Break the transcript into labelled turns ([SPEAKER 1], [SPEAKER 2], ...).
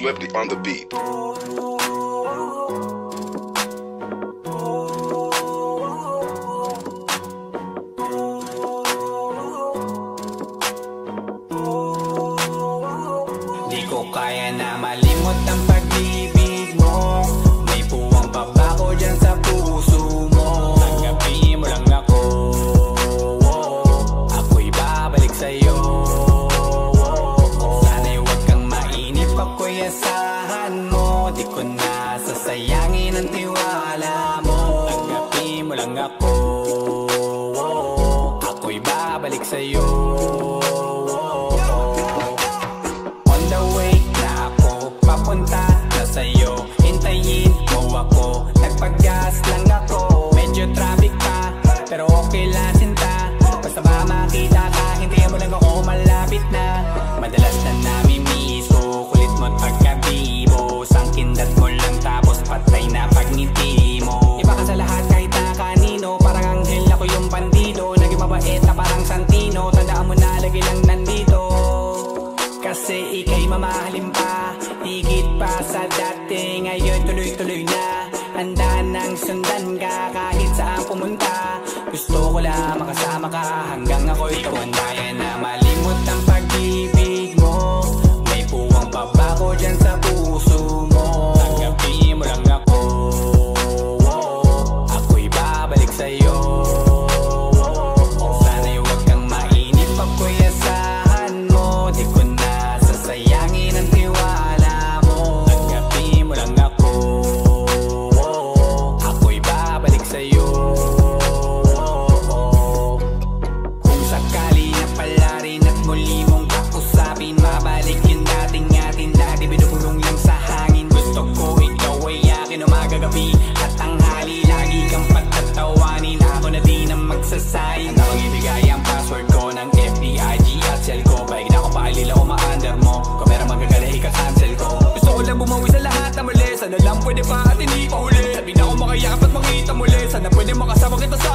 [SPEAKER 1] Swifty on the beat.
[SPEAKER 2] Di ko kaya na malimot ang pag-ibig mo. May puwang pabako dyan sa puso mo. Tanggapin mo lang ako, ako'y babalik sa'yo. Sana'y huwag kang mainip, ako'y asahan mo. Di ko na sasayangin ang tiwala mo. Tanggapin mo lang ako, ako'y babalik sa'yo. Papunta na sa'yo, hintayin mo ako. Nagpag-gas lang ako, medyo traffic pa, pero okay lang sinta. Basta ba makita ka, hintayin mo lang ako, malapit na. Madalas na namimiss ko, kulit mo't pagkabibo. Sangkindat mo lang tapos patay na pagngiti mo. Iba ka sa lahat kahit na kanino, parang anghel ako yung bandido. Naging mabait na parang Santino, tandaan mo na lagi lang nandito. Kasi ika'y mamahalin pa, higit pa sa dati. Ngayon tuloy-tuloy na, handa nang sundan ka kahit saan pumunta. Gusto ko lang makasama ka hanggang ako'y tumanda. Kaya na malimot ang pag-ibig mo. May puwang pabako dyan sa puso mo. Tanggapin mo lang ako, ako'y babalik sa'yo. Sana'y huwag kang mainip, ako'y asahan mo. Di ko na sasayangin ang tiwala mo. Tanggapin mo lang ako, ako'y babalik sa'yo. Kung sakali na pala rin at muli mong kausapin, mabalik yung dating atin, dati binubulong lang sa hangin. Gusto ko ikaw ay akin umagabi at tanghali, lagi kang pagtatawanin. Ako na din ang magsasayin. Ang ibigay ang password ko ng FBIG at cell ko. Paig na ako paalila ko ma-under mo. Kung meron magagala ika-cancel ko. Gusto ko lang bumawi sa lahat na mali. Sana lang pwede pa at hindi pa huli. Sabi na ako makayakap at makita muli. Sana pwede makasama kita sa